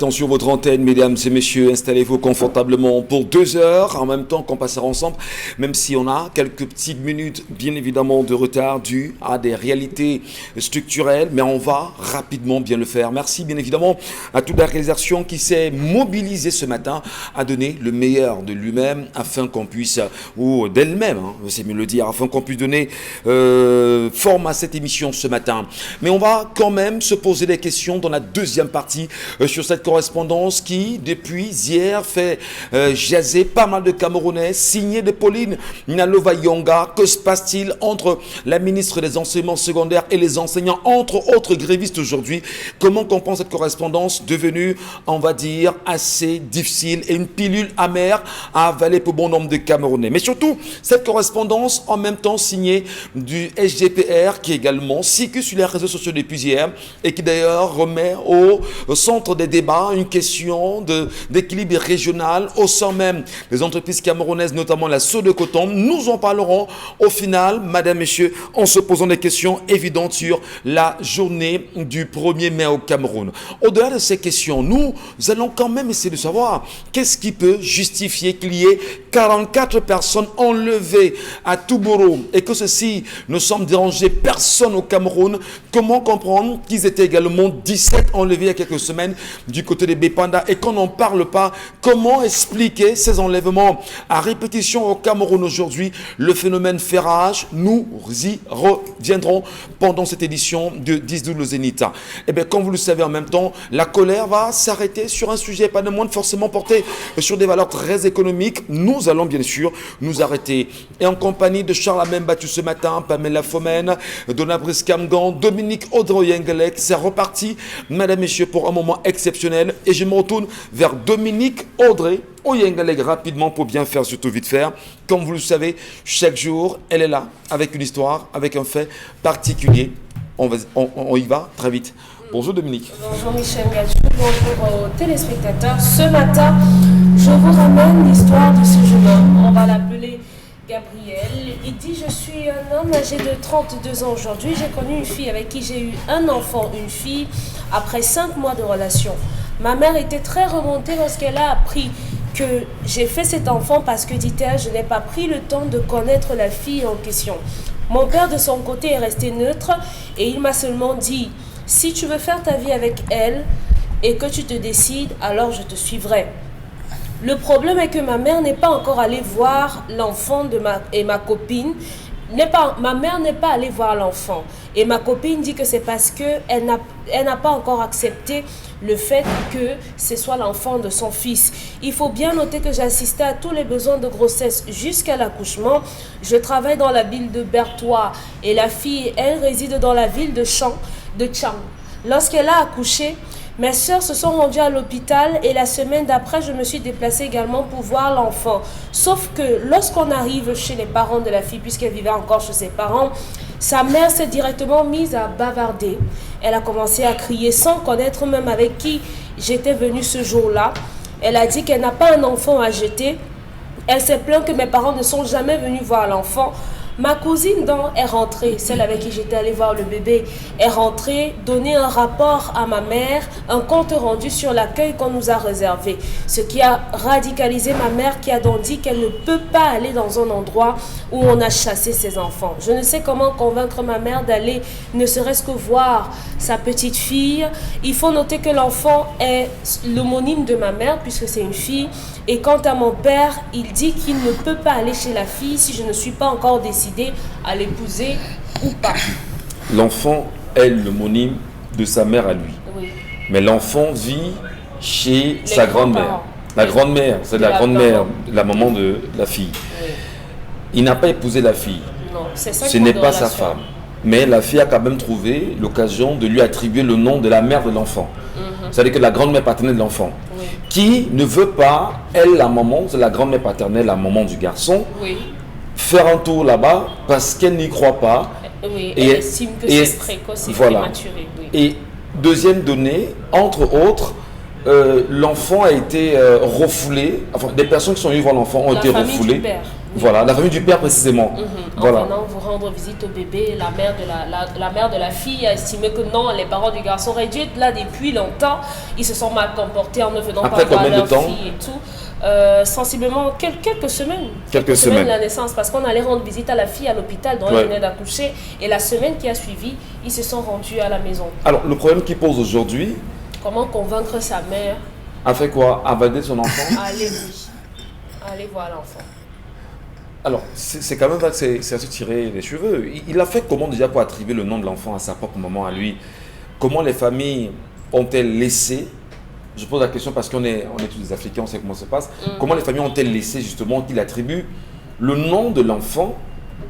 matin sur votre antenne, mesdames et messieurs. Installez-vous confortablement pour 2 heures, en même temps qu'on passera ensemble, même si on a quelques petites minutes, bien évidemment, de retard dû à des réalités structurelles, mais on va rapidement bien le faire. Merci bien évidemment à toute la réalisation qui s'est mobilisée ce matin à donner le meilleur de lui-même afin qu'on puisse, ou d'elle-même, c'est mieux le dire, afin qu'on puisse donner forme à cette émission ce matin. Mais on va quand même se poser des questions dans la deuxième partie sur cette correspondance qui, depuis hier, fait jaser pas mal de Camerounais, signée de Pauline Nalova Yonga. Que se passe-t-il entre la ministre des Enseignements secondaires et les enseignants, entre autres grévistes aujourd'hui? Comment comprendre cette correspondance devenue, on va dire, assez difficile et une pilule amère à avaler pour bon nombre de Camerounais? Mais surtout, cette correspondance en même temps signée du SGPR qui également circule sur les réseaux sociaux depuis hier et qui d'ailleurs remet au centre des débats une question d'équilibre régional au sein même des entreprises camerounaises, notamment la Sceaux de Coton. Nous en parlerons au final, madame, messieurs, en se posant des questions évidentes sur la journée du 1er mai au Cameroun. Au-delà de ces questions, nous allons quand même essayer de savoir qu'est-ce qui peut justifier qu'il y ait 44 personnes enlevées à Touboro et que ceci ne semble déranger personne au Cameroun. Comment comprendre qu'ils étaient également 17 enlevés il y a quelques semaines du côté de Bépanda et qu'on n'en parle pas? Comment expliquer ces enlèvements à répétition au Cameroun aujourd'hui? Le phénomène fait rage. Nous y reviendrons pendant cette édition de 10-12 le Zénith. Et bien, comme vous le savez en même temps, la colère va s'arrêter sur un sujet pas de moins forcément porté sur des valeurs très économiques. Nous allons bien sûr nous arrêter. Et en compagnie de Charles Amem battu ce matin, Pamela Fomen, Donna Briskamgan, Dominique Audroyengelec, c'est reparti, mesdames, messieurs, pour un moment exceptionnel. Et je me retourne vers Dominique Audrey Oyengelec rapidement pour bien faire, surtout vite faire. Comme vous le savez, chaque jour, elle est là avec une histoire, avec un fait particulier. On y va très vite. Bonjour Dominique. Bonjour Michel Gachou, bonjour aux téléspectateurs. Ce matin, je vous ramène l'histoire de ce jeune homme. On va l'appeler Gabriel. Il dit: je suis un homme âgé de 32 ans aujourd'hui. J'ai connu une fille avec qui j'ai eu un enfant, une fille, après 5 mois de relation. Ma mère était très remontée lorsqu'elle a appris que j'ai fait cet enfant parce que, dit-elle, je n'ai pas pris le temps de connaître la fille en question. Mon père, de son côté, est resté neutre et il m'a seulement dit: si tu veux faire ta vie avec elle et que tu te décides, alors je te suivrai. Le problème est que ma mère n'est pas encore allée voir l'enfant et ma copine. Ma mère n'est pas allée voir l'enfant. Et ma copine dit que c'est parce qu'elle n'a pas encore accepté le fait que ce soit l'enfant de son fils. Il faut bien noter que j'ai assisté à tous les besoins de grossesse jusqu'à l'accouchement. Je travaille dans la ville de Bertois et la fille, elle, réside dans la ville de Chang. Lorsqu'elle a accouché, mes sœurs se sont rendues à l'hôpital et la semaine d'après, je me suis déplacée également pour voir l'enfant. Sauf que lorsqu'on arrive chez les parents de la fille, puisqu'elle vivait encore chez ses parents, sa mère s'est directement mise à bavarder. Elle a commencé à crier sans connaître même avec qui j'étais venue ce jour-là. Elle a dit qu'elle n'a pas un enfant à jeter. Elle s'est plainte que mes parents ne sont jamais venus voir l'enfant. Ma cousine est rentrée, celle avec qui j'étais allée voir le bébé, est rentrée, donner un rapport à ma mère, un compte rendu sur l'accueil qu'on nous a réservé. Ce qui a radicalisé ma mère qui a donc dit qu'elle ne peut pas aller dans un endroit où on a chassé ses enfants. Je ne sais comment convaincre ma mère d'aller ne serait-ce que voir sa petite fille. Il faut noter que l'enfant est l'homonyme de ma mère puisque c'est une fille. Et quant à mon père, il dit qu'il ne peut pas aller chez la fille si je ne suis pas encore décidée à l'épouser ou pas. L'enfant est l'homonyme de sa mère à lui. Oui. Mais l'enfant vit chez sa grand-mère. La Oui. grand-mère, c'est la grand-mère, la maman de la fille. Oui. Il n'a pas épousé la fille. Non, c'est ça. Ce n'est pas sa femme. Mais la fille a quand même trouvé l'occasion de lui attribuer le nom de la mère de l'enfant. C'est-à-dire que la grand-mère paternelle de l'enfant, Oui. qui ne veut pas, elle, la maman, c'est la grand-mère paternelle, la maman du garçon, Oui. faire un tour là-bas parce qu'elle n'y croit pas. Oui, Et elle estime que c'est précoce et voilà. prématuré. Oui. Et deuxième donnée, entre autres, l'enfant a été refoulé, enfin des personnes qui sont venues voir l'enfant ont été refoulées. Voilà, la famille du père précisément. En Voilà. venant vous rendre visite au bébé, la mère de la fille a estimé que non, les parents du garçon auraient dû être là depuis longtemps. Ils se sont mal comportés en ne venant Après pas voir combien de leur temps? fille et tout. Sensiblement quelques semaines. Quelques semaines. De la naissance, parce qu'on allait rendre visite à la fille à l'hôpital dont elle venait d'accoucher. Et la semaine qui a suivi, ils se sont rendus à la maison. Alors, le problème qu'il pose aujourd'hui, Comment convaincre sa mère a fait quoi? A validé son enfant? à aller, oui, à aller voir l'enfant? Alors, c'est quand même vrai que c'est à se tirer les cheveux. Il a fait comment déjà pour attribuer le nom de l'enfant à sa propre maman, à lui? Comment les familles ont-elles laissé? Je pose la question parce qu'on est tous des Africains, on sait comment ça se passe. Comment les familles ont-elles laissé justement qu'il attribue le nom de l'enfant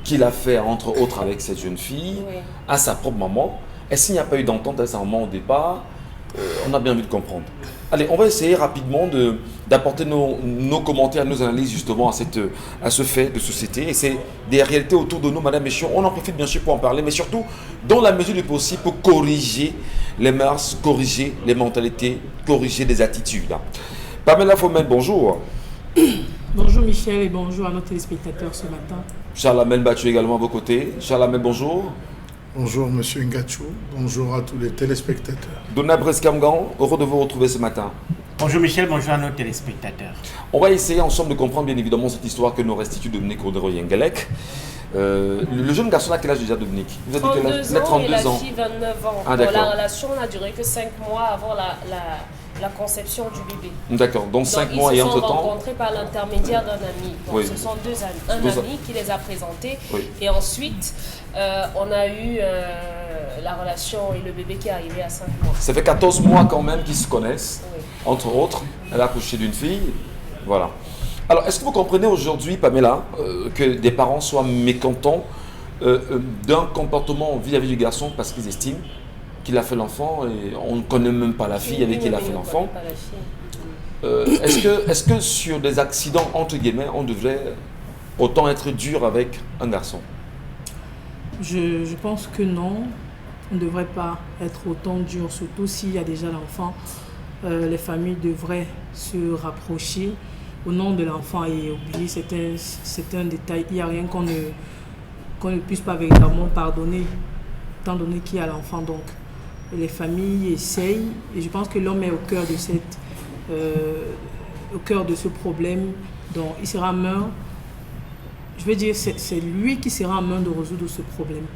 qu'il a fait, entre autres, avec cette jeune fille, à sa propre maman? Est-ce qu'il n'y a pas eu d'entente à sa maman au départ? On a bien envie de comprendre. Allez, on va essayer rapidement d'apporter nos commentaires, nos analyses justement à ce fait de société. Et c'est des réalités autour de nous, Madame Méchion. On en profite bien sûr pour en parler, mais surtout dans la mesure du possible pour corriger les mœurs, corriger les mentalités, corriger les attitudes. Pamela Fomel, bonjour. Bonjour Michel et bonjour à nos téléspectateurs ce matin. Charles Amel Battu également à vos côtés. Charles Amel, bonjour. Bonjour Monsieur Ngachou, bonjour à tous les téléspectateurs. Donna Breskamgan, heureux de vous retrouver ce matin. Bonjour Michel, bonjour à nos téléspectateurs. On va essayer ensemble de comprendre bien évidemment cette histoire que nous restitue Dominique Rodero-Yengelek. Le jeune garçon a quel âge déjà, Dominique? Vous avez quel âge? 32 ans et la fille 29 ans. Ah, bon, d'accord. la relation n'a duré que 5 mois avant la conception du bébé. D'accord, donc 5 mois et entre-temps. Ils se sont rencontrés par l'intermédiaire d'un ami. Donc, oui. Ce sont deux amis. Un ami qui les a présentés. Oui. Et ensuite, on a eu la relation et le bébé qui est arrivé à 5 mois. Ça fait 14 mois quand même qu'ils se connaissent. Oui. Entre autres, elle a accouché d'une fille. Voilà. Alors, est-ce que vous comprenez aujourd'hui, Pamela, que des parents soient mécontents d'un comportement vis-à-vis du garçon parce qu'ils estiment qu'il a fait l'enfant et on ne connaît même pas la fille avec qui il a fait l'enfant? Est-ce que sur des accidents, entre guillemets, on devrait autant être dur avec un garçon? Je pense que non, on ne devrait pas être autant dur, surtout s'il y a déjà l'enfant. Les familles devraient se rapprocher au nom de l'enfant et oublier, c'est un détail. Il n'y a rien qu'on ne puisse pas véritablement pardonner, étant donné qu'il y a l'enfant. Donc, les familles essayent, et je pense que l'homme est au cœur de ce problème. Donc, il sera à main, je veux dire, c'est lui qui sera à main de résoudre ce problème.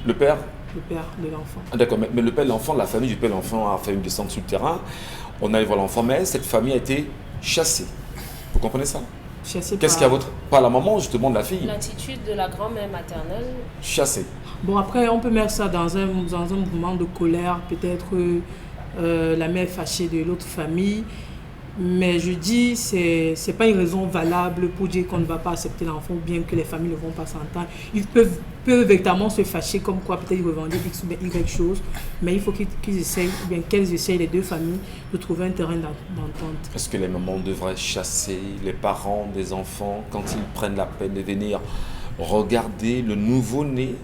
Le père? Le père de l'enfant. Ah, d'accord, mais le père de l'enfant, la famille du père de l'enfant a fait une descente sur le terrain. On allait voir l'enfant, mais cette famille a été chassée. Vous comprenez ça? Chassée Qu'est-ce qu'il y a par la maman justement de la fille? L'attitude de la grand-mère maternelle. Chassée. Bon, après, on peut mettre ça dans un mouvement de colère, peut-être la mère fâchée de l'autre famille. Mais je dis, c'est pas une raison valable pour dire qu'on ne va pas accepter l'enfant ou bien que les familles ne vont pas s'entendre. Ils peuvent véritablement se fâcher comme quoi peut-être ils revendiquent X ou bien Y chose, mais il faut qu'ils essayent, ou bien qu'elles essayent, les deux familles, de trouver un terrain d'entente. Est-ce que les mamans devraient chasser les parents des enfants quand ils prennent la peine de venir regarder le nouveau-né?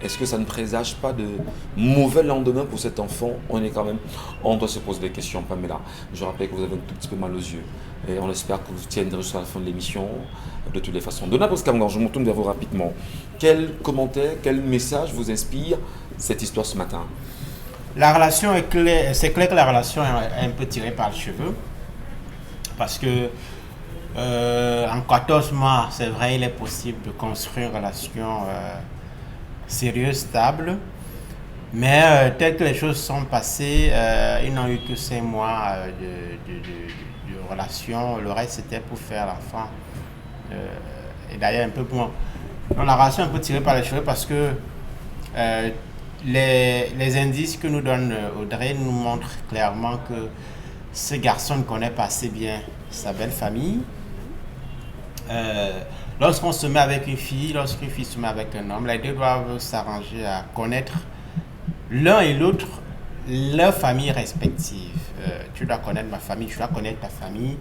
Est-ce que ça ne présage pas de mauvais lendemain pour cet enfant? On doit se poser des questions, Pamela. Je rappelle que vous avez un tout petit peu mal aux yeux. Et on espère que vous tiendrez jusqu'à la fin de l'émission, de toutes les façons. Donna Breskamgan, je me tourne vers vous rapidement. Quel commentaire, quel message vous inspire cette histoire ce matin? La relation est claire. C'est clair que la relation est un peu tirée par les cheveux. Parce que en 14 mois, c'est vrai, il est possible de construire une relation sérieuse, stable. Mais telles que les choses sont passées, ils n'ont eu que 5 mois de relation. Le reste, c'était pour faire l'enfant. Et d'ailleurs, un peu pour... Donc, la relation est un peu tirée par les cheveux parce que les indices que nous donne Audrey nous montrent clairement que ce garçon ne connaît pas assez bien sa belle famille. Lorsqu'on se met avec une fille, lorsqu'une fille se met avec un homme, les deux doivent s'arranger à connaître l'un et l'autre leur famille respective. Tu dois connaître ma famille, je dois connaître ta famille.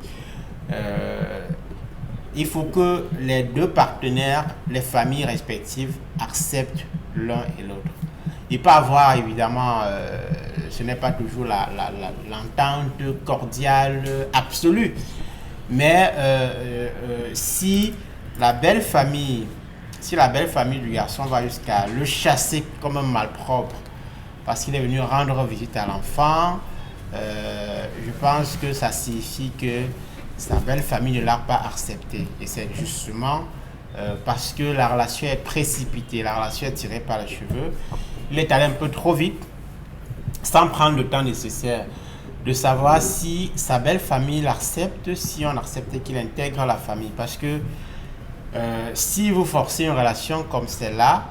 Il faut que les deux partenaires, les familles respectives, acceptent l'un et l'autre. Il peut y avoir évidemment, ce n'est pas toujours l'entente cordiale absolue, mais si la belle famille, si la belle famille du garçon va jusqu'à le chasser comme un malpropre parce qu'il est venu rendre visite à l'enfant, je pense que ça signifie que sa belle famille ne l'a pas accepté. Et c'est justement parce que la relation est précipitée, la relation est tirée par les cheveux. Il est allé un peu trop vite, sans prendre le temps nécessaire de savoir si sa belle famille l'accepte, si on accepte qu'il intègre la famille. Parce que si vous forcez une relation comme celle-là,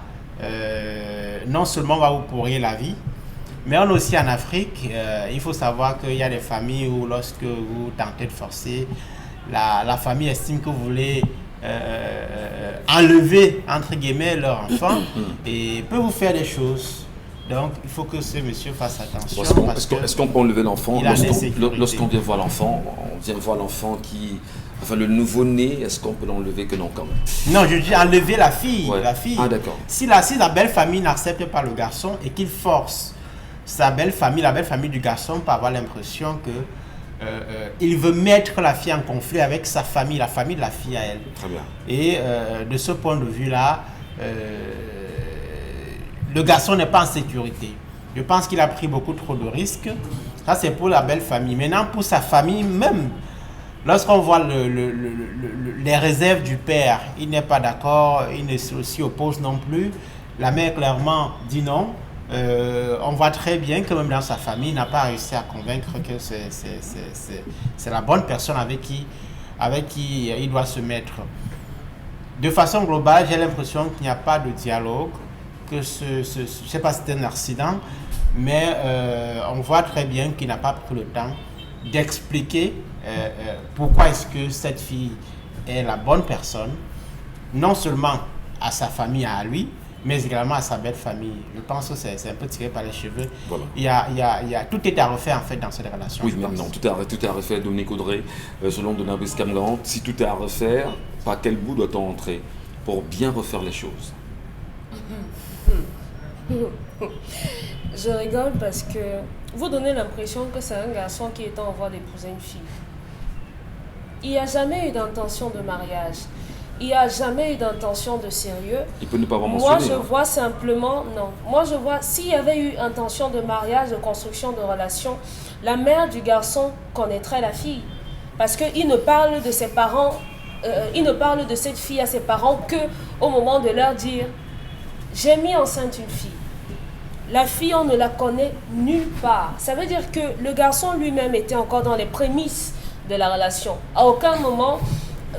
non seulement va vous pourrir la vie, mais on aussi en Afrique, il faut savoir qu'il y a des familles où lorsque vous tentez de forcer, la famille estime que vous voulez enlever, entre guillemets, leur enfant et peut vous faire des choses. Donc, il faut que ce monsieur fasse attention. Est-ce qu'on peut enlever l'enfant lorsqu'on vient voir l'enfant? On vient voir l'enfant enfin le nouveau-né, est-ce qu'on peut l'enlever que non quand même? Non, je dis enlever la fille. Ouais. La fille. Ah d'accord. Si la belle famille n'accepte pas le garçon et qu'il force sa belle famille, la belle famille du garçon peut avoir l'impression que il veut mettre la fille en conflit avec sa famille, la famille de la fille à elle. Très bien. Et de ce point de vue-là, le garçon n'est pas en sécurité. Je pense qu'il a pris beaucoup trop de risques. Ça, c'est pour la belle famille. Maintenant, pour sa famille même, lorsqu'on voit les réserves du père, il n'est pas d'accord, il ne s'y oppose non plus. La mère clairement dit non. On voit très bien que même dans sa famille, il n'a pas réussi à convaincre que c'est la bonne personne avec qui il doit se mettre. De façon globale, j'ai l'impression qu'il n'y a pas de dialogue, que je ne sais pas si c'est un accident, mais on voit très bien qu'il n'a pas pris le temps d'expliquer pourquoi est-ce que cette fille est la bonne personne, non seulement à sa famille, à lui, mais également à sa belle famille. Je pense que c'est un peu tiré par les cheveux. Voilà. Il y a tout est à refaire en fait dans cette relation. Oui, mais non, tout est à refaire, Dominique Audrey. Selon Donald Brice-Kamlan, si tout est à refaire, par quel bout doit-on entrer pour bien refaire les choses? Je rigole parce que vous donnez l'impression que c'est un garçon qui est en voie d'épouser une fille. Il n'y a jamais eu d'intention de mariage. Il n'y a jamais eu d'intention de sérieux. Il peut ne pas avoir mentionné. Moi, je vois simplement, non. Moi, je vois, s'il y avait eu intention de mariage, de construction de relation, la mère du garçon connaîtrait la fille. Parce qu'il ne parle de ses parents, il ne parle de cette fille à ses parents qu'au moment de leur dire « J'ai mis enceinte une fille ». La fille, on ne la connaît nulle part. Ça veut dire que le garçon lui-même était encore dans les prémices de la relation. À aucun moment,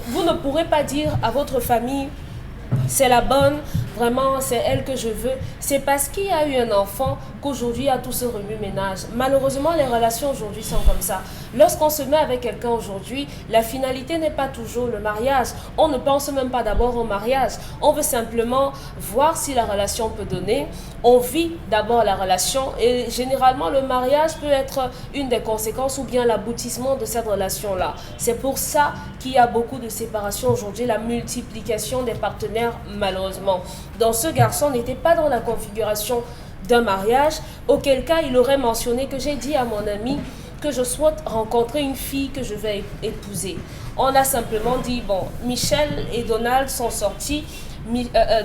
vous ne pourrez pas dire à votre famille « c'est la bonne, vraiment c'est elle que je veux ». C'est parce qu'il y a eu un enfant qu'aujourd'hui il y a tout ce remue-ménage. Malheureusement, les relations aujourd'hui sont comme ça. Lorsqu'on se met avec quelqu'un aujourd'hui, la finalité n'est pas toujours le mariage. On ne pense même pas d'abord au mariage. On veut simplement voir si la relation peut donner. On vit d'abord la relation et généralement le mariage peut être une des conséquences ou bien l'aboutissement de cette relation-là. C'est pour ça qu'il y a beaucoup de séparations aujourd'hui, la multiplication des partenaires malheureusement. Donc ce garçon n'était pas dans la configuration d'un mariage, auquel cas il aurait mentionné que j'ai dit à mon ami que je souhaite rencontrer une fille que je vais épouser. On a simplement dit, bon, Michel et Donald sont sortis.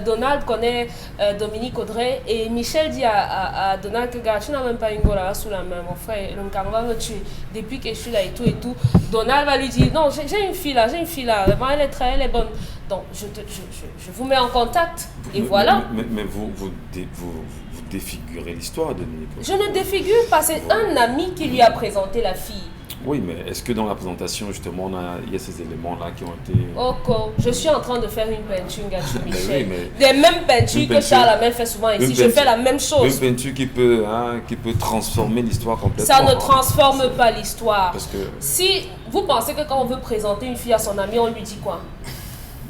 Donald connaît Dominique Audrey et Michel dit à Donald que gars, tu n'as même pas une go là sous la main, mon frère, le carreau va me tuer depuis que je suis là et tout et tout. Donald va lui dire non, j'ai une fille là, vraiment elle est bonne. Donc je vous mets en contact et voilà. Mais vous défigurez l'histoire de Dominique Audrey. Je ne défigure pas, c'est un ami qui lui a présenté la fille. Oui, mais est-ce que dans la présentation, justement, il y a ces éléments-là qui ont été... Ok, je suis en train de faire une peinture, Michel. Oui, des mêmes peintures que Charles Amel fait souvent ici. Je fais la même chose. Une peinture qui peut transformer l'histoire complètement. Ça ne transforme pas l'histoire. Parce que... Si vous pensez que quand on veut présenter une fille à son ami, on lui dit quoi?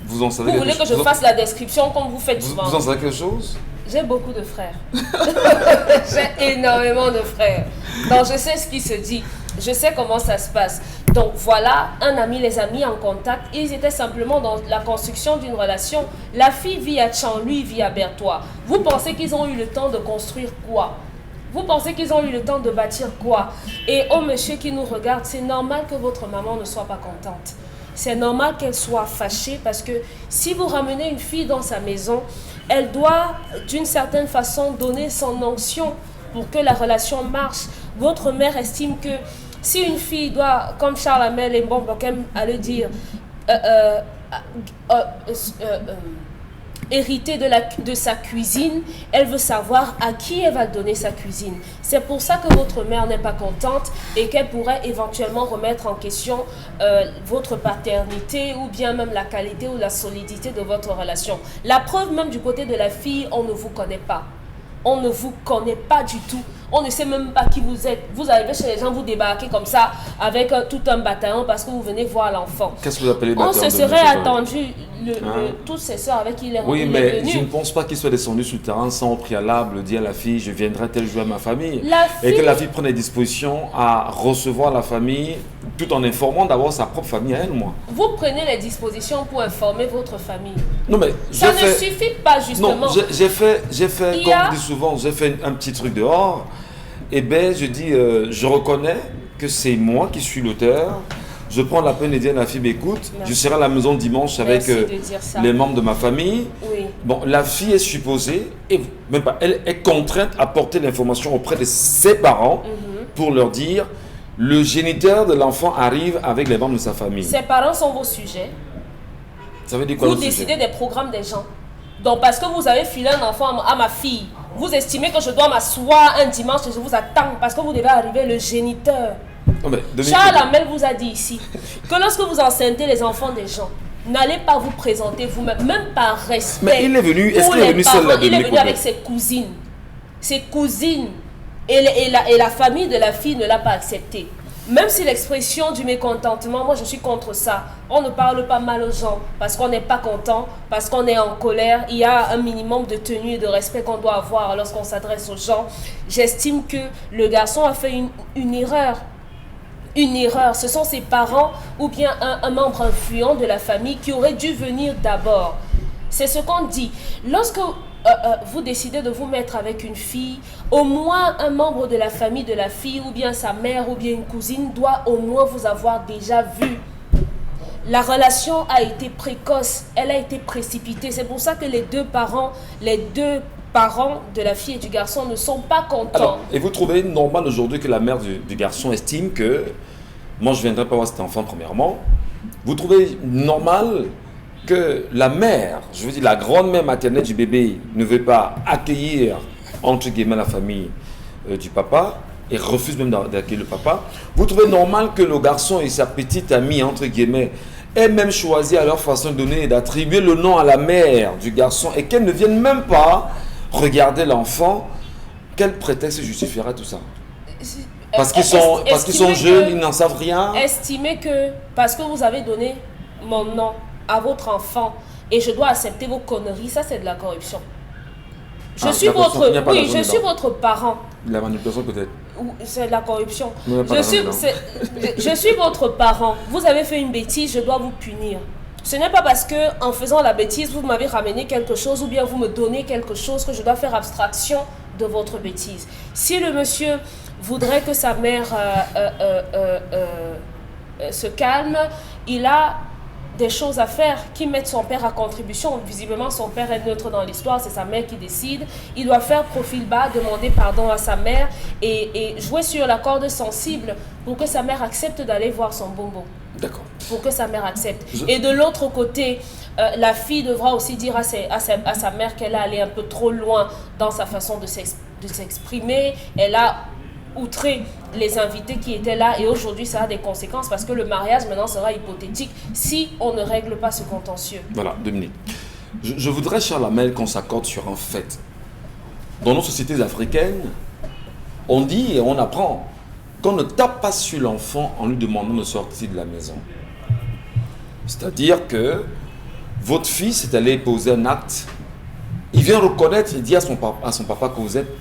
Vous en savez Vous voulez que je fasse la description comme vous faites souvent? Vous en savez quelque chose? J'ai beaucoup de frères. J'ai énormément de frères. Donc je sais ce qui se dit. Je sais comment ça se passe. Donc voilà, un ami les a mis en contact. Ils étaient simplement dans la construction d'une relation. La fille vit à Tchan, lui vit à Bertois. Vous pensez qu'ils ont eu le temps de construire quoi? Vous pensez qu'ils ont eu le temps de bâtir quoi? Et au monsieur qui nous regarde, c'est normal que votre maman ne soit pas contente. c'est normal qu'elle soit fâchée parce que si vous ramenez une fille dans sa maison, elle doit d'une certaine façon donner son onction pour que la relation marche. Votre mère estime que si une fille doit, comme Charles Hamel et Bon Bokem à le dire, hériter de sa cuisine, elle veut savoir à qui elle va donner sa cuisine. C'est pour ça que votre mère n'est pas contente et qu'elle pourrait éventuellement remettre en question votre paternité ou bien même la qualité ou la solidité de votre relation. La preuve même du côté de la fille, on ne vous connaît pas. On ne vous connaît pas du tout. On ne sait même pas qui vous êtes. Vous arrivez chez les gens, vous débarquez comme ça avec tout un bataillon parce que vous venez voir l'enfant. Qu'est-ce que vous appelez bataillon? On se serait attendu, toutes ces soeurs avec qui il est Oui, il est mais venu. je ne pense pas qu'il soit descendu sur le terrain sans au préalable dire à la fille, je viendrai tel jour à ma famille. Et que la fille prenne des dispositions à recevoir la famille tout en informant d'abord sa propre famille à elle, moi. Vous prenez les dispositions pour informer votre famille. Non, mais ça ne suffit pas, justement. Non, j'ai fait comme je dis souvent, j'ai fait un petit truc dehors. Et bien, je dis, je reconnais que c'est moi qui suis l'auteur. Je prends la peine de dire à la fille, écoute, je serai à la maison dimanche avec les membres de ma famille. Oui. Bon, la fille est supposée, et même pas, elle est contrainte à porter l'information auprès de ses parents pour leur dire, le géniteur de l'enfant arrive avec les membres de sa famille. Ses parents sont vos sujets. Ça veut dire quoi? Vous décidez des programmes des gens. Donc, parce que vous avez filé un enfant à ma fille, vous estimez que je dois m'asseoir un dimanche et je vous attends parce que vous devez arriver le géniteur. Oh, Charles Hamel vous a dit ici que lorsque vous enceintez les enfants des gens, n'allez pas vous présenter vous-même, même par respect. Mais il est venu, est-ce qu'il est venu seul là? Il est venu avec ses cousines. Ses cousines. Et la famille de la fille ne l'a pas accepté. Même si l'expression du mécontentement, moi je suis contre ça. On ne parle pas mal aux gens parce qu'on n'est pas content, parce qu'on est en colère. Il y a un minimum de tenue et de respect qu'on doit avoir lorsqu'on s'adresse aux gens. J'estime que le garçon a fait une erreur. Une erreur. Ce sont ses parents ou bien un membre influent de la famille qui aurait dû venir d'abord. C'est ce qu'on dit. Lorsque vous décidez de vous mettre avec une fille, au moins un membre de la famille de la fille ou bien sa mère ou bien une cousine doit au moins vous avoir déjà vu. La relation a été précoce, elle a été précipitée. C'est pour ça que les deux parents de la fille et du garçon ne sont pas contents. Alors, et vous trouvez normal aujourd'hui que la mère du garçon estime que moi je ne viendrai pas voir cet enfant premièrement? Vous trouvez normal que la mère, je veux dire la grand-mère maternelle du bébé, ne veut pas accueillir entre guillemets la famille du papa et refuse même d'accueillir le papa? Vous trouvez normal que le garçon et sa petite amie entre guillemets aient même choisi à leur façon de donner et d'attribuer le nom à la mère du garçon et qu'elle ne vienne même pas regarder l'enfant? Quel prétexte justifiera tout ça? Parce qu'ils sont jeunes, ils n'en savent rien. Estimez que parce que vous avez donné mon nom à votre enfant et je dois accepter vos conneries, ça c'est de la corruption. Je suis votre parent. La manipulation peut-être. C'est de la corruption. Je suis votre parent. Vous avez fait une bêtise, je dois vous punir. Ce n'est pas parce que en faisant la bêtise, vous m'avez ramené quelque chose ou bien vous me donnez quelque chose que je dois faire abstraction de votre bêtise. Si le monsieur voudrait que sa mère se calme, il a des choses à faire qui mettent son père à contribution. Visiblement, son père est neutre dans l'histoire, c'est sa mère qui décide. Il doit faire profil bas, demander pardon à sa mère et jouer sur la corde sensible pour que sa mère accepte d'aller voir son bonbon. D'accord. Pour que sa mère accepte. Et de l'autre côté, la fille devra aussi dire à sa mère qu'elle est allée un peu trop loin dans sa façon de s'exprimer. Elle a outré les invités qui étaient là et aujourd'hui ça a des conséquences parce que le mariage maintenant sera hypothétique si on ne règle pas ce contentieux. Voilà, 2 minutes. Je voudrais, Charles Hamel, qu'on s'accorde sur un fait. Dans nos sociétés africaines, on dit et on apprend qu'on ne tape pas sur l'enfant en lui demandant de sortir de la maison. C'est-à-dire que votre fils est allé poser un acte, il vient reconnaître et dit à son papa que vous êtes,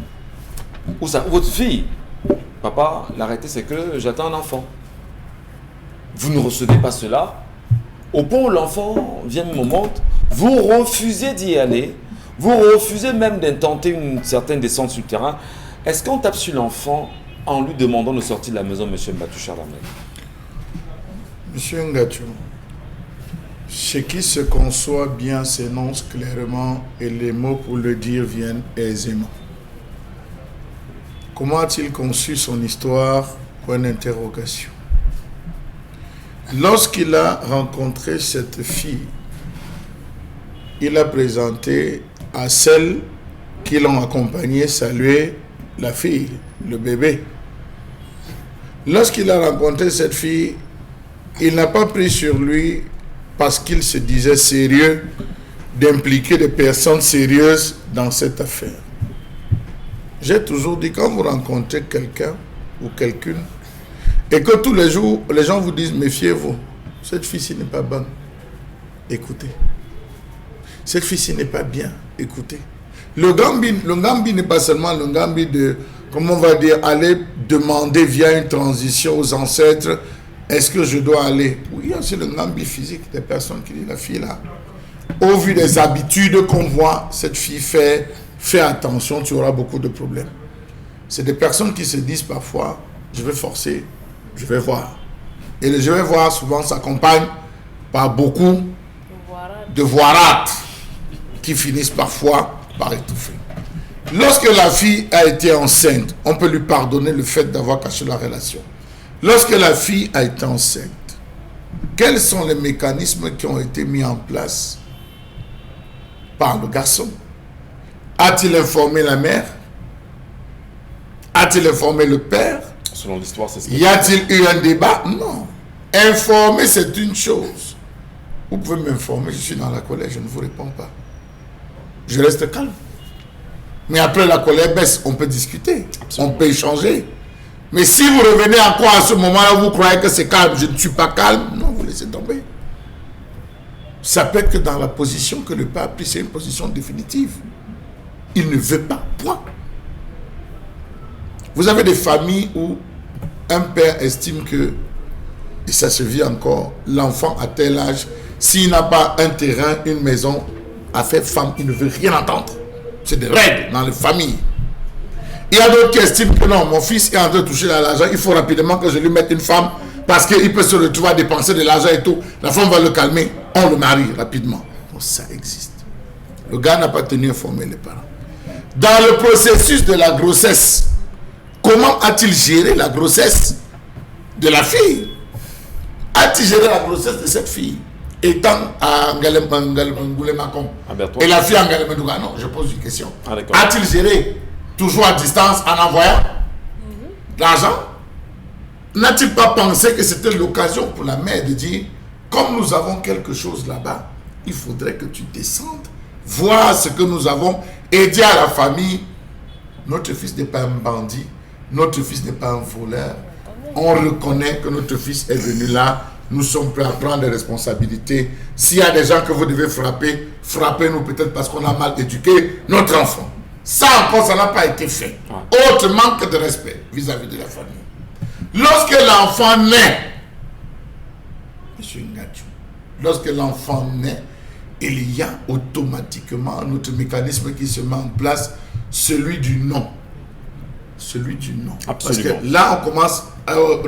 ou votre fille, papa, l'arrêté c'est que j'attends un enfant. Vous ne recevez pas cela. Au point où l'enfant vient me montre, vous refusez d'y aller. Vous refusez même d'intenter une certaine descente sur le terrain. Est-ce qu'on tape sur l'enfant en lui demandant de sortir de la maison, M. Mbatou Charles Hamel? Monsieur Ngatou, Ce qui se conçoit bien s'énonce clairement et les mots pour le dire viennent aisément. Comment a-t-il conçu son histoire? Point d'interrogation. Lorsqu'il a rencontré cette fille, il a présenté à celles qui l'ont accompagné saluer la fille, le bébé. Lorsqu'il a rencontré cette fille, il n'a pas pris sur lui, parce qu'il se disait sérieux, d'impliquer des personnes sérieuses dans cette affaire. J'ai toujours dit, quand vous rencontrez quelqu'un ou quelqu'une, et que tous les jours, les gens vous disent, méfiez-vous, cette fille-ci n'est pas bonne, écoutez. Cette fille-ci n'est pas bien, écoutez. Le Gambi n'est pas seulement le Gambi de, comment on va dire, aller demander via une transition aux ancêtres, est-ce que je dois aller? Oui, il y a aussi le Gambi physique, des personnes qui disent, la fille là, au vu des habitudes qu'on voit, cette fille fais attention, tu auras beaucoup de problèmes. C'est des personnes qui se disent parfois, je vais forcer, je vais voir. Et le je vais voir souvent s'accompagne par beaucoup de voirates qui finissent parfois par étouffer. Lorsque la fille a été enceinte, on peut lui pardonner le fait d'avoir caché la relation. Lorsque la fille a été enceinte, quels sont les mécanismes qui ont été mis en place par le garçon? A-t-il informé la mère? A-t-il informé le père? Selon l'histoire, c'est ce que... Y a-t-il eu un débat? Non. Informer, c'est une chose. Vous pouvez m'informer, je suis dans la colère, je ne vous réponds pas. Je reste calme. Mais après la colère baisse, on peut discuter, absolument. On peut échanger. Mais si vous revenez encore à ce moment-là, vous croyez que c'est calme, je ne suis pas calme, non, vous laissez tomber. Ça peut être que dans la position que le père a prise, c'est une position définitive. Il ne veut pas, point. Vous avez des familles où un père estime que, et ça se vit encore, l'enfant à tel âge, s'il n'a pas un terrain, une maison, à faire femme, il ne veut rien entendre. C'est des règles dans les familles. Il y a d'autres qui estiment que non, mon fils est en train de toucher à l'argent, il faut rapidement que je lui mette une femme parce qu'il peut se retrouver à dépenser de l'argent et tout. La femme va le calmer, on le marie rapidement. Donc ça existe. Le gars n'a pas tenu informer les parents. Dans le processus de la grossesse, comment a-t-il géré la grossesse de la fille? A-t-il géré la grossesse de cette fille étant à Ngoulémakom et la fille à Ngalemedouga? Non, je pose une question. A-t-il géré toujours à distance en envoyant l'argent? N'a-t-il pas pensé que c'était l'occasion pour la mère de dire, comme nous avons quelque chose là-bas, il faudrait que tu descendes, voir ce que nous avons, et dire à la famille, notre fils n'est pas un bandit, notre fils n'est pas un voleur, on reconnaît que notre fils est venu là, nous sommes prêts à prendre des responsabilités. S'il y a des gens que vous devez frapper, frappez-nous peut-être parce qu'on a mal éduqué notre enfant. Ça encore, ça n'a pas été fait. Autre manque de respect vis-à-vis de la famille. Lorsque l'enfant naît, M. Ngadjou, lorsque l'enfant naît, il y a automatiquement un autre mécanisme qui se met en place, celui du nom. Celui du nom. Absolument. Parce que là, on commence,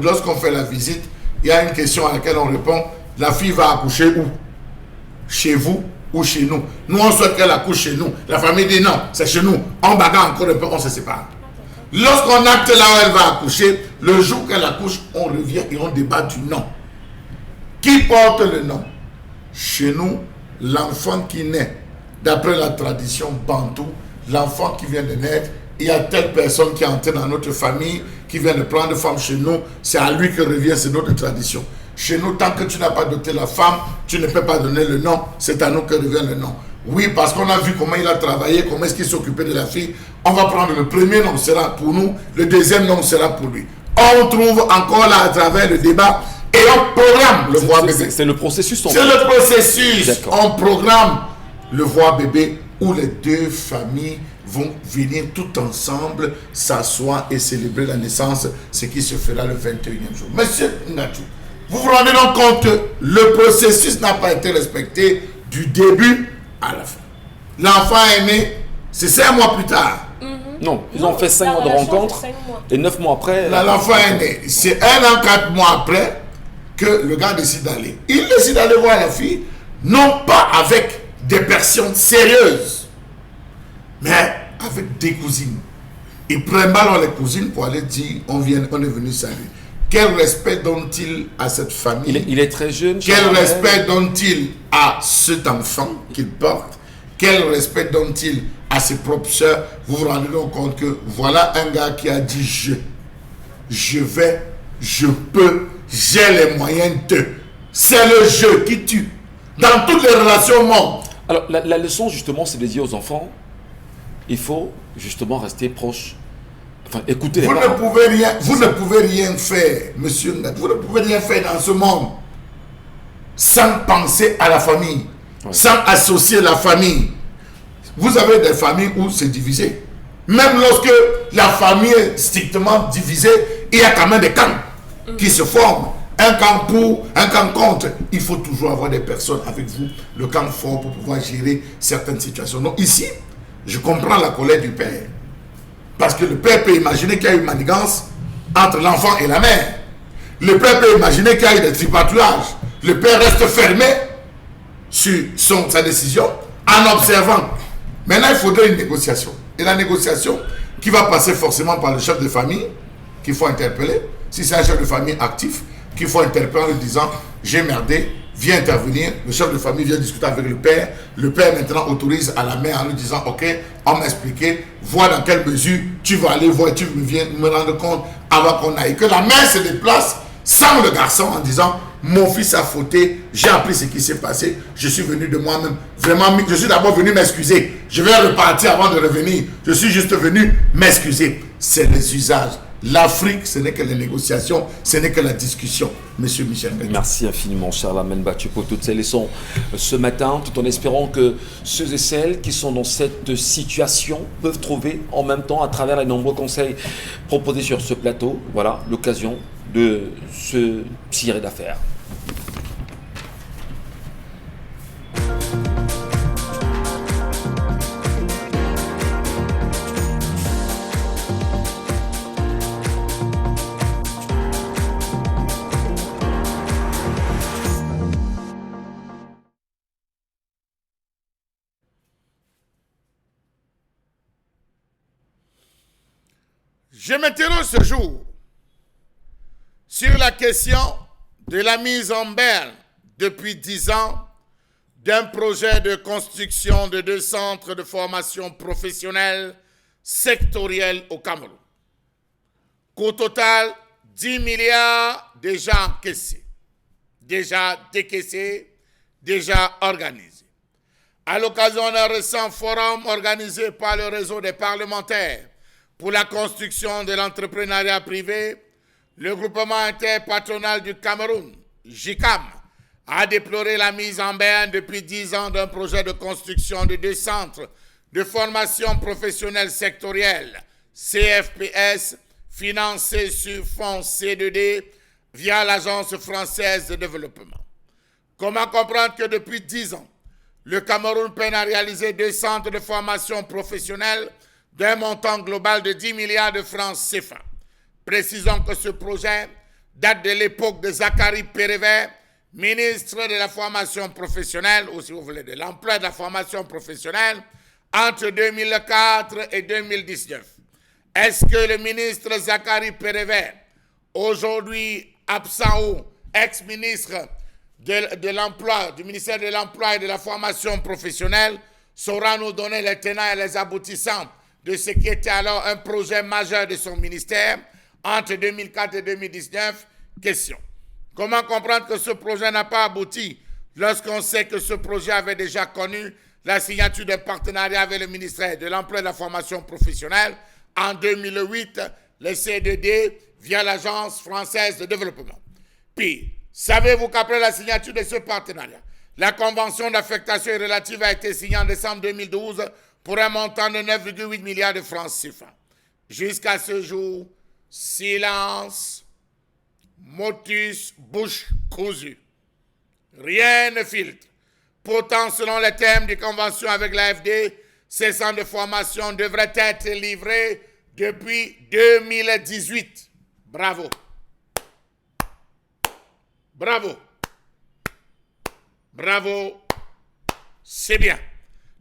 lorsqu'on fait la visite, il y a une question à laquelle on répond, la fille va accoucher où? Chez vous ou chez nous? Nous, on souhaite qu'elle accouche chez nous. La famille dit non, c'est chez nous. On bagarre encore un peu, on se sépare. Lorsqu'on acte là où elle va accoucher, le jour qu'elle accouche, on revient et on débat du nom. Qui porte le nom? Chez nous, l'enfant qui naît, d'après la tradition bantou, l'enfant qui vient de naître, il y a telle personne qui est entrée dans notre famille, qui vient de prendre femme chez nous, c'est à lui que revient, c'est notre tradition. Chez nous, tant que tu n'as pas doté la femme, tu ne peux pas donner le nom, c'est à nous que revient le nom. Oui, parce qu'on a vu comment il a travaillé, comment est-ce qu'il s'occupait de la fille, on va prendre le premier nom, sera pour nous, le deuxième nom sera pour lui. On trouve encore là à travers le débat, et on programme le voix bébé. C'est le processus. C'est le processus. On programme le voix bébé où les deux familles vont venir tout ensemble, s'asseoir et célébrer la naissance, ce qui se fera le 21e jour. Monsieur Ngadjou, vous vous rendez donc compte que le processus n'a pas été respecté du début à la fin. L'enfant est né, c'est 5 mois plus tard. Non, ils ont fait 5 mois de rencontre et 9 mois après... L'enfant est né. C'est 1 an, 4 mois après que le gars décide d'aller. Il décide d'aller voir la fille. non pas avec des personnes sérieuses, mais avec des cousines. Ils prennent mal les cousines pour aller dire on est venu saluer. Quel respect donne-t-il à cette famille? Il est très jeune. Quel respect donne-t-il à cet enfant qu'il porte? Quel respect donne-t-il à ses propres soeurs? Vous vous rendez donc compte que voilà un gars qui a dit je vais, je peux, j'ai les moyens de. C'est le jeu qui tue. Dans toutes les relations au monde. Alors, la leçon, justement, c'est de dire aux enfants, il faut justement rester proche. Enfin, écoutez les parents. Vous ne pouvez rien faire, monsieur Ngat. Vous ne pouvez rien faire dans ce monde sans penser à la famille, sans associer la famille. Vous avez des familles où c'est divisé. Même lorsque la famille est strictement divisée, il y a quand même des camps qui se forment. Un camp pour, un camp contre. Il faut toujours avoir des personnes avec vous, le camp fort pour pouvoir gérer certaines situations. Donc ici, je comprends la colère du père. Parce que le père peut imaginer qu'il y a une manigance entre l'enfant et la mère. Le père peut imaginer qu'il y a eu des tripatouillages. Le père reste fermé sur sa décision en observant. Maintenant, il faudrait une négociation. Et la négociation qui va passer forcément par le chef de famille, qu'il faut interpeller. Si c'est un chef de famille actif, qu'il faut interpeller en lui disant j'ai merdé, viens intervenir. Le chef de famille vient discuter avec le père. Le père maintenant autorise à la mère en lui disant ok, on m'a expliqué, vois dans quelle mesure tu vas aller voir, tu viens me rendre compte avant qu'on aille. Que la mère se déplace sans le garçon en disant mon fils a fauté, j'ai appris ce qui s'est passé, je suis venu de moi-même. Vraiment, je suis d'abord venu m'excuser. Je vais repartir avant de revenir. Je suis juste venu m'excuser. C'est les usages. L'Afrique, ce n'est que les négociations, ce n'est que la discussion. Monsieur Michel Bétou. Merci infiniment, cher Lamine Battu, pour toutes ces leçons ce matin, tout en espérant que ceux et celles qui sont dans cette situation peuvent trouver en même temps, à travers les nombreux conseils proposés sur ce plateau, voilà, l'occasion de se tirer d'affaire. Je m'interroge ce jour sur la question de la mise en berne depuis 10 ans d'un projet de construction de 2 centres de formation professionnelle sectorielle au Cameroun. Coût total, 10 milliards déjà encaissés, déjà décaissés, déjà organisés. À l'occasion d'un récent forum organisé par le réseau des parlementaires pour la construction de l'entrepreneuriat privé, le groupement interpatronal du Cameroun, JICAM, a déploré la mise en berne depuis 10 ans d'un projet de construction de 2 centres de formation professionnelle sectorielle, CFPS, financés sur fonds C2D via l'Agence française de développement. Comment comprendre que depuis 10 ans, le Cameroun peine à réaliser 2 centres de formation professionnelle d'un montant global de 10 milliards de francs CFA. Précisons que ce projet date de l'époque de Zachary Pérévert, ministre de la formation professionnelle, ou si vous voulez, de l'emploi et de la formation professionnelle, entre 2004 et 2019. Est-ce que le ministre Zachary Pérévert, aujourd'hui absent ou ex-ministre de l'emploi, du ministère de l'emploi et de la formation professionnelle, saura nous donner les tenants et les aboutissants de ce qui était alors un projet majeur de son ministère entre 2004 et 2019? Question. Comment comprendre que ce projet n'a pas abouti lorsqu'on sait que ce projet avait déjà connu la signature d'un partenariat avec le ministère de l'Emploi et de la Formation professionnelle en 2008, le C2D, via l'Agence française de développement? Puis, savez-vous qu'après la signature de ce partenariat, la convention d'affectation relative a été signée en décembre 2012 pour un montant de 9,8 milliards de francs CFA. Jusqu'à ce jour, silence, motus, bouche cousue. Rien ne filtre. Pourtant, selon les termes des conventions avec l'AFD, ces centres de formation devraient être livrés depuis 2018. Bravo. Bravo. Bravo. C'est bien.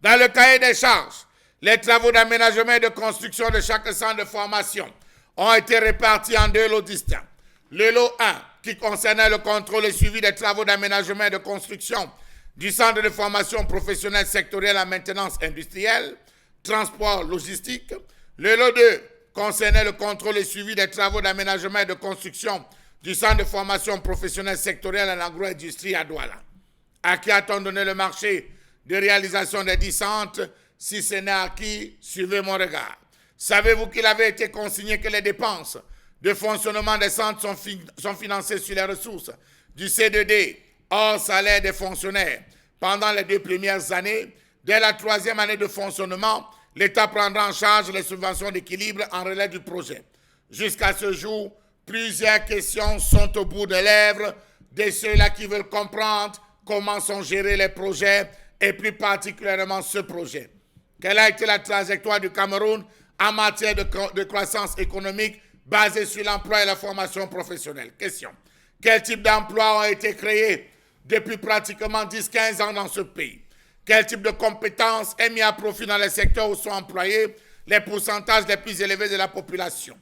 Dans le cahier des charges, les travaux d'aménagement et de construction de chaque centre de formation ont été répartis en 2 lots distincts. Le lot 1, qui concernait le contrôle et suivi des travaux d'aménagement et de construction du centre de formation professionnelle sectorielle en maintenance industrielle, transport, logistique. Le lot 2 concernait le contrôle et suivi des travaux d'aménagement et de construction du centre de formation professionnelle sectorielle en agro-industrie à Douala. À qui a-t-on donné le marché de réalisation des 10 centres? Si ce n'est à qui, suivez mon regard. Savez-vous qu'il avait été consigné que les dépenses de fonctionnement des centres sont financées sur les ressources du C2D, hors salaire des fonctionnaires? Pendant les 2 premières années, dès la 3e année de fonctionnement, l'État prendra en charge les subventions d'équilibre en relais du projet. Jusqu'à ce jour, plusieurs questions sont au bout des lèvres de ceux-là qui veulent comprendre comment sont gérés les projets et plus particulièrement ce projet. Quelle a été la trajectoire du Cameroun en matière de croissance économique basée sur l'emploi et la formation professionnelle? Question. Quel type d'emplois ont été créés depuis pratiquement 10-15 ans dans ce pays? Quel type de compétences est mis à profit dans les secteurs où sont employés les pourcentages les plus élevés de la population?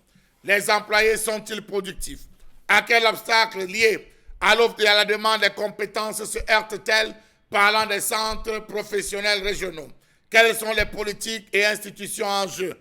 Les employés sont-ils productifs? À quel obstacle lié à l'offre et à la demande des compétences se heurtent-elles parlant des centres professionnels régionaux? Quelles sont les politiques et institutions en jeu?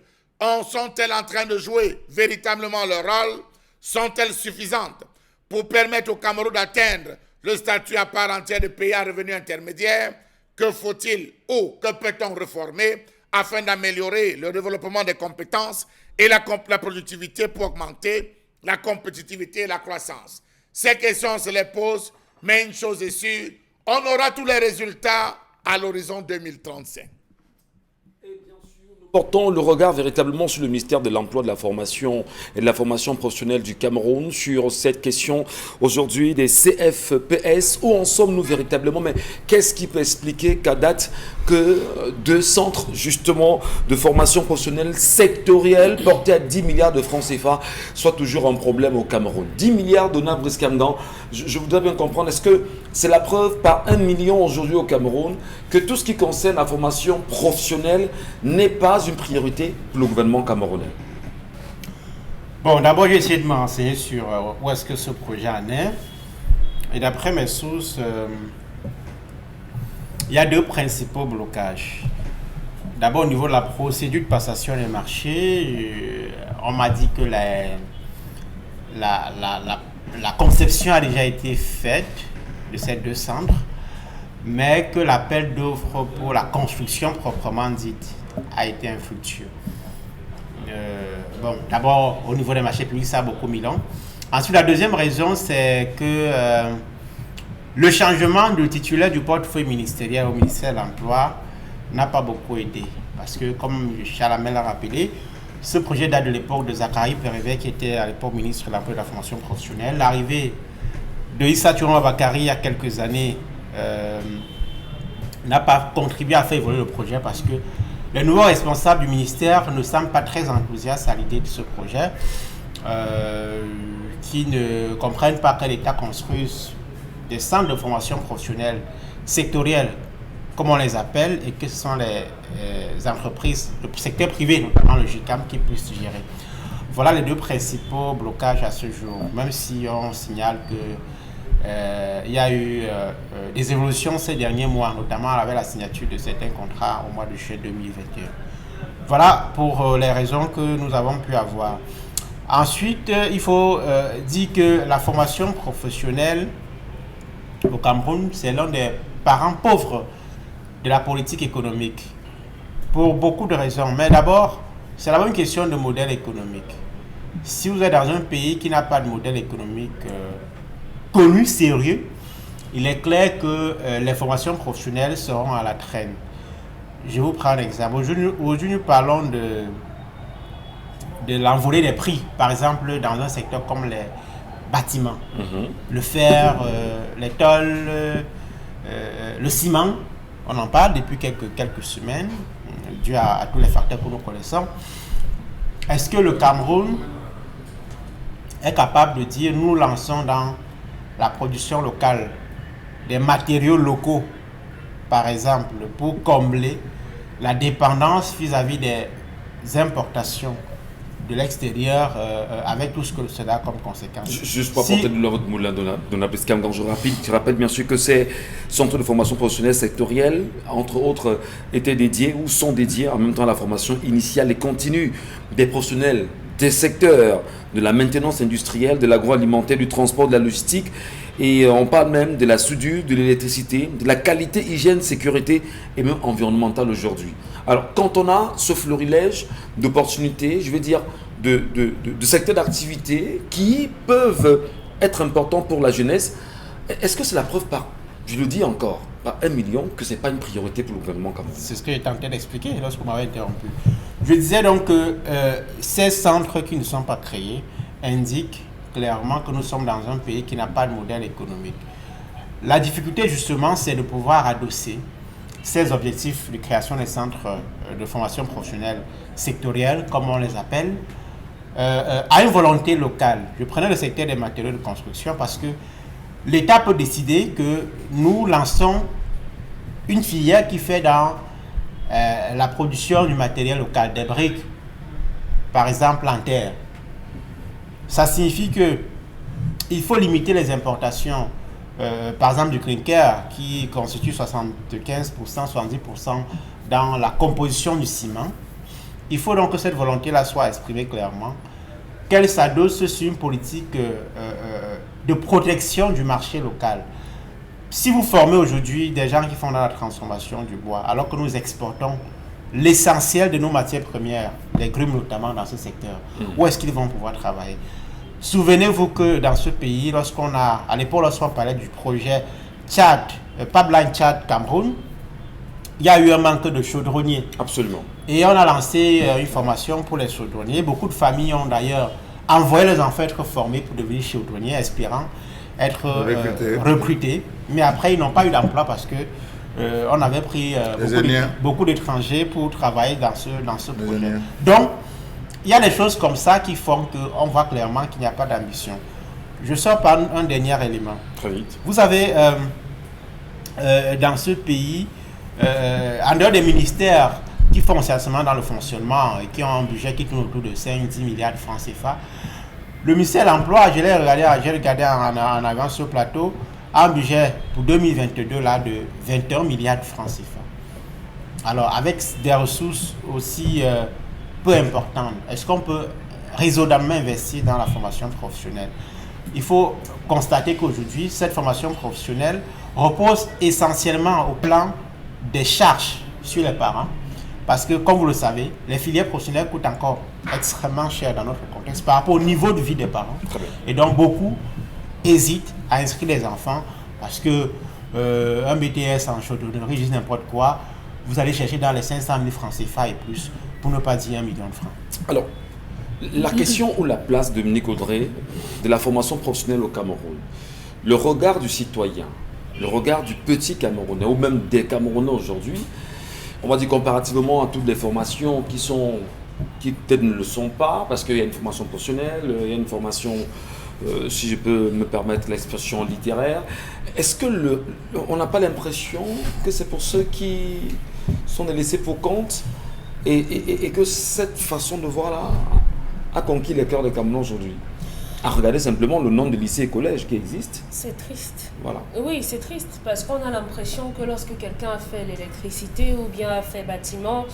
Sont-elles en train de jouer véritablement leur rôle? Sont-elles suffisantes pour permettre au Cameroun d'atteindre le statut à part entière de pays à revenu intermédiaire? Que faut-il ou que peut-on réformer afin d'améliorer le développement des compétences et la productivité pour augmenter la compétitivité et la croissance? Ces questions se les posent, mais une chose est sûre, on aura tous les résultats à l'horizon 2035. Portons le regard véritablement sur le ministère de l'Emploi, de la Formation et de la Formation professionnelle du Cameroun, sur cette question aujourd'hui des CFPS. Où en sommes-nous véritablement? Mais qu'est-ce qui peut expliquer qu'à date que 2 centres justement de formation professionnelle sectorielle portés à 10 milliards de francs CFA soient toujours un problème au Cameroun? 10 milliards donnés à Brice-Camdan. Je voudrais bien comprendre, est-ce que c'est la preuve par 1 million aujourd'hui au Cameroun que tout ce qui concerne la formation professionnelle n'est pas une priorité pour le gouvernement camerounais? Bon, d'abord, je vais essayer de me renseigner sur où est-ce que ce projet en est. Et d'après mes sources, il y a 2 principaux blocages. D'abord, au niveau de la procédure de passation des marchés, on m'a dit que la conception a déjà été faite de ces 2 centres, mais que l'appel d'offres pour la construction proprement dite a été infructueux. Bon, d'abord, au niveau des marchés publics, ça a beaucoup mis long. Ensuite, la deuxième raison, c'est que le changement de titulaire du portefeuille ministériel au ministère de l'Emploi n'a pas beaucoup aidé. Parce que, comme Charles Amel l'a rappelé, ce projet date de l'époque de Zachary Pérévé, qui était à l'époque ministre de l'Emploi et de la Formation professionnelle. L'arrivée de Issa Touron Bakary il y a quelques années n'a pas contribué à faire évoluer le projet parce que les nouveaux responsables du ministère ne semblent pas très enthousiastes à l'idée de ce projet, qui ne comprennent pas que l'État construise des centres de formation professionnelle sectoriels, comme on les appelle, et que ce sont les entreprises, le secteur privé, notamment le GICAM, qui puissent gérer. Voilà les 2 principaux blocages à ce jour, même si on signale que il y a eu des évolutions ces derniers mois, notamment avec la signature de certains contrats au mois de juillet 2021. Voilà pour les raisons que nous avons pu avoir. Ensuite, il faut dire que la formation professionnelle au Cameroun, c'est l'un des parents pauvres de la politique économique, pour beaucoup de raisons. Mais d'abord, c'est d'abord une question de modèle économique. Si vous êtes dans un pays qui n'a pas de modèle économique connu, sérieux, il est clair que les formations professionnelles seront à la traîne. Je vous prends un exemple. Aujourd'hui, nous parlons de l'envolée des prix, par exemple dans un secteur comme les bâtiments, le fer, les tôles, le ciment. On en parle depuis quelques semaines, dû à tous les facteurs que nous connaissons. Est-ce que le Cameroun est capable de dire nous lançons dans la production locale des matériaux locaux par exemple, pour combler la dépendance vis-à-vis des importations de l'extérieur avec tout ce que cela a comme conséquence. Juste pour apporter de l'ordre moulin de la pescam, je rappelle bien sûr que ces centres de formation professionnelle sectorielle, entre autres, étaient dédiés ou sont dédiés en même temps à la formation initiale et continue des professionnels des secteurs de la maintenance industrielle, de l'agroalimentaire, du transport, de la logistique. Et on parle même de la soudure, de l'électricité, de la qualité, hygiène, sécurité et même environnementale aujourd'hui. Alors, quand on a ce florilège d'opportunités, je veux dire, de secteurs d'activité qui peuvent être importants pour la jeunesse, est-ce que c'est la preuve par, je le dis encore, par 1 million, que ce n'est pas une priorité pour le gouvernement camerounais? C'est ce que j'ai tenté d'expliquer lorsque vous m'avez interrompu. Je disais donc que ces centres qui ne sont pas créés indiquent clairement que nous sommes dans un pays qui n'a pas de modèle économique. La difficulté justement, c'est de pouvoir adosser ces objectifs de création des centres de formation professionnelle sectorielle, comme on les appelle, à une volonté locale. Je prenais le secteur des matériaux de construction parce que l'État peut décider que nous lançons une filière qui fait dans la production du matériel local, des briques, par exemple en terre. Ça signifie qu'il faut limiter les importations, par exemple du clinker, qui constitue 75%, 70% dans la composition du ciment. Il faut donc que cette volonté-là soit exprimée clairement, qu'elle s'adosse sur une politique de protection du marché local. Si vous formez aujourd'hui des gens qui font dans la transformation du bois, alors que nous exportons l'essentiel de nos matières premières, les grumes notamment dans ce secteur, où est-ce qu'ils vont pouvoir travailler? Souvenez-vous que dans ce pays, à l'époque, lorsqu'on parlait du projet Tchad, Pipeline Tchad-Cameroun, il y a eu un manque de chaudronniers. Absolument. Et on a lancé une formation pour les chaudronniers. Beaucoup de familles ont d'ailleurs envoyé les enfants être formés pour devenir chaudronniers, espérant être recrutés. Mais après, ils n'ont pas eu d'emploi parce que on avait pris beaucoup d'étrangers pour travailler dans ce projet. Donc, il y a des choses comme ça qui font qu'on voit clairement qu'il n'y a pas d'ambition. Je sors par un dernier élément. Très vite. Vous avez dans ce pays, en dehors des ministères qui font essentiellement dans le fonctionnement et qui ont un budget qui tourne autour de 5-10 milliards de francs CFA, le ministère de l'Emploi, j'ai regardé en avant ce plateau, a un budget pour 2022 là, de 21 milliards de francs CFA. Alors, avec des ressources aussi peu importantes, est-ce qu'on peut raisonnablement investir dans la formation professionnelle? Il faut constater qu'aujourd'hui, cette formation professionnelle repose essentiellement au plan des charges sur les parents. Parce que, comme vous le savez, les filières professionnelles coûtent encore extrêmement cher dans notre contexte par rapport au niveau de vie des parents. Et donc, beaucoup hésitent à inscrire les enfants parce que un BTS en chaudronnerie, je dis n'importe quoi, vous allez chercher dans les 500 000 francs CFA et plus, pour ne pas dire 1 million de francs. Alors, la question ou la place de Dominique Audrey de la formation professionnelle au Cameroun, le regard du citoyen, le regard du petit Camerounais ou même des Camerounais aujourd'hui, on va dire comparativement à toutes les formations qui peut-être ne le sont pas, parce qu'il y a une formation professionnelle, il y a une formation, si je peux me permettre l'expression littéraire. Est-ce que on n'a pas l'impression que c'est pour ceux qui sont des laissés pour compte et que cette façon de voir-là a conquis les cœurs des Camerounais aujourd'hui? À regarder simplement le nombre de lycées et collèges qui existent. C'est triste. Voilà. Oui, c'est triste parce qu'on a l'impression que lorsque quelqu'un a fait l'électricité ou bien a fait bâtiment,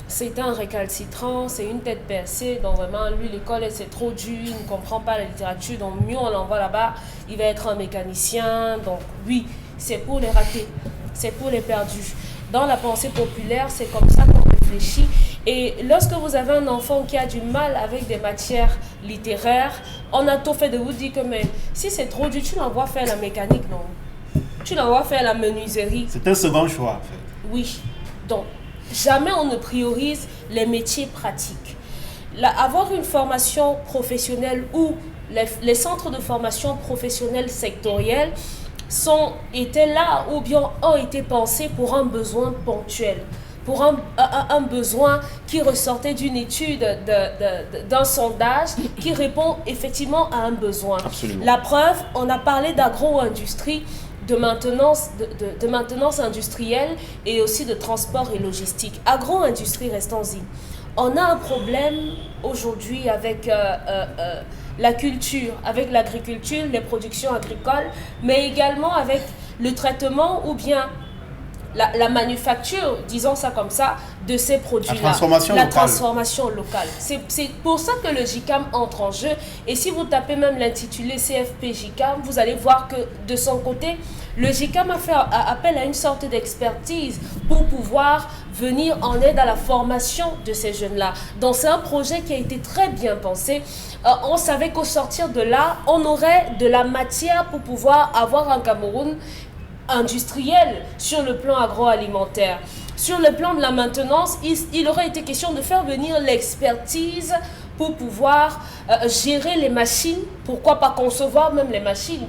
c'est un récalcitrant, c'est une tête percée, donc vraiment lui l'école c'est trop dur, il ne comprend pas la littérature, donc mieux on l'envoie là-bas, il va être un mécanicien, donc oui, c'est pour les ratés, c'est pour les perdus. Dans la pensée populaire, c'est comme ça qu'on réfléchit. Et lorsque vous avez un enfant qui a du mal avec des matières littéraires, on a tout fait de vous dire que mais si c'est trop dur, tu l'envoies faire la mécanique, non? Tu l'envoies faire la menuiserie. C'est un second choix, en fait. Oui. Donc, jamais on ne priorise les métiers pratiques. Avoir une formation professionnelle ou les centres de formation professionnelle sectorielle étaient là ou bien ont été pensés pour un besoin ponctuel, pour un besoin qui ressortait d'une étude, d'un sondage qui répond effectivement à un besoin. Absolument. La preuve, on a parlé d'agro-industrie. de maintenance industrielle et aussi de transport et logistique. Agro-industrie, restons-y. On a un problème aujourd'hui avec la culture, avec l'agriculture, les productions agricoles, mais également avec le traitement ou bien la manufacture, disons ça comme ça, de ces produits-là. La transformation locale. C'est pour ça que le JICAM entre en jeu. Et si vous tapez même l'intitulé CFP JICAM, vous allez voir que de son côté, le JICAM a fait appel à une sorte d'expertise pour pouvoir venir en aide à la formation de ces jeunes-là. Donc c'est un projet qui a été très bien pensé. On savait qu'au sortir de là, on aurait de la matière pour pouvoir avoir un Cameroun industriel sur le plan agroalimentaire. Sur le plan de la maintenance, il aurait été question de faire venir l'expertise pour pouvoir gérer les machines, pourquoi pas concevoir même les machines.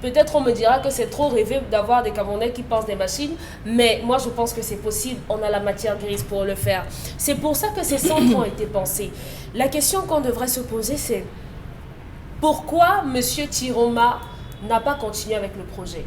Peut-être on me dira que c'est trop rêvé d'avoir des Camerounais qui pensent des machines, mais moi je pense que c'est possible, on a la matière grise pour le faire. C'est pour ça que ces centres ont été pensés. La question qu'on devrait se poser, c'est pourquoi M. Tiroma n'a pas continué avec le projet?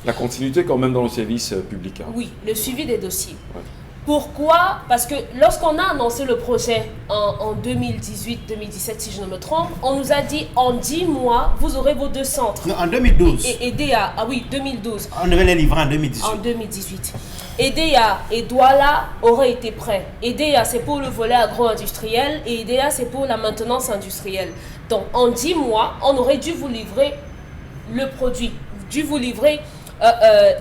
La continuité quand même dans le service public. Hein. Oui, le suivi des dossiers. Ouais. Pourquoi? Parce que lorsqu'on a annoncé le projet en 2018-2017, si je ne me trompe, on nous a dit en 10 mois, vous aurez vos 2 centres. Non, en 2012. Et EDA, ah oui, 2012. On devait les livrer en 2018. En 2018. EDA et Douala auraient été prêts. EDA, c'est pour le volet agro-industriel et EDA, c'est pour la maintenance industrielle. Donc, en 10 mois, on aurait dû vous livrer le produit, dû vous livrer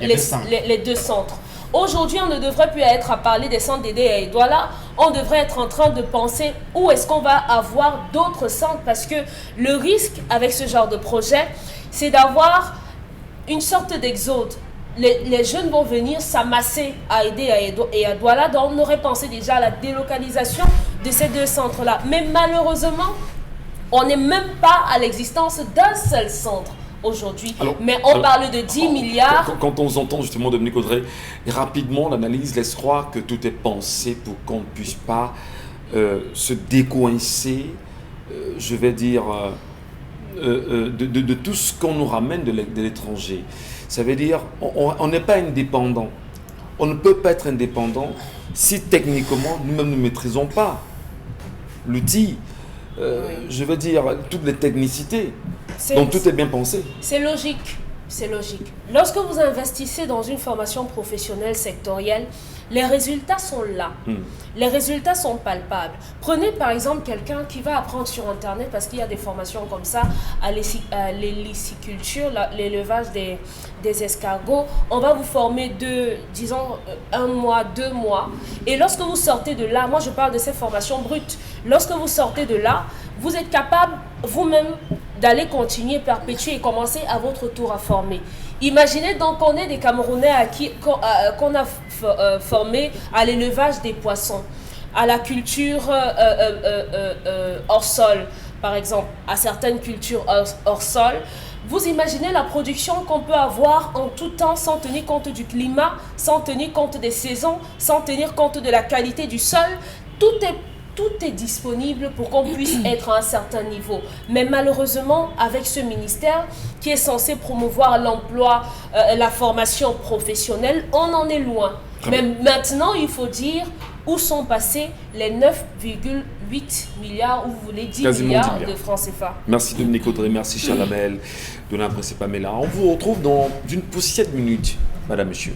les 2 centres. Aujourd'hui, on ne devrait plus être à parler des centres d'EDA et Douala. On devrait être en train de penser où est-ce qu'on va avoir d'autres centres, parce que le risque avec ce genre de projet, c'est d'avoir une sorte d'exode. Les jeunes vont venir s'amasser à EDA et à Douala, donc on aurait pensé déjà à la délocalisation de ces 2 centres-là. Mais malheureusement, on n'est même pas à l'existence d'un seul centre aujourd'hui, mais on parle de 10 milliards. Quand on vous entend justement Dominique Audrey, rapidement l'analyse laisse croire que tout est pensé pour qu'on ne puisse pas se décoincer, je vais dire, de tout ce qu'on nous ramène de l'étranger. Ça veut dire on n'est pas indépendant. On ne peut pas être indépendant si techniquement nous-mêmes ne maîtrisons pas l'outil. Je veux dire, toutes les technicités. Donc tout est bien pensé. C'est logique, c'est logique. Lorsque vous investissez dans une formation professionnelle sectorielle, les résultats sont là. Les résultats sont palpables. Prenez par exemple quelqu'un qui va apprendre sur Internet, parce qu'il y a des formations comme ça, à l'héliciculture, l'élevage des escargots. On va vous former disons 1 mois, 2 mois. Et lorsque vous sortez de là, moi je parle de ces formations brutes, lorsque vous sortez de là, vous êtes capable vous-même d'aller continuer, perpétuer et commencer à votre tour à former. Imaginez donc qu'on ait des Camerounais qu'on a formés à l'élevage des poissons, à la culture hors sol, par exemple, à certaines cultures hors sol. Vous imaginez la production qu'on peut avoir en tout temps sans tenir compte du climat, sans tenir compte des saisons, sans tenir compte de la qualité du sol. Tout est disponible pour qu'on puisse être à un certain niveau. Mais malheureusement, avec ce ministère qui est censé promouvoir l'emploi, la formation professionnelle, on en est loin. Mais maintenant, il faut dire où sont passés les 9,8 milliards, ou vous voulez 10 milliards de francs CFA. Merci Dominique Audrey, merci Chalamel, Donna Principamela. On vous retrouve dans une poussière de minutes, madame, monsieur.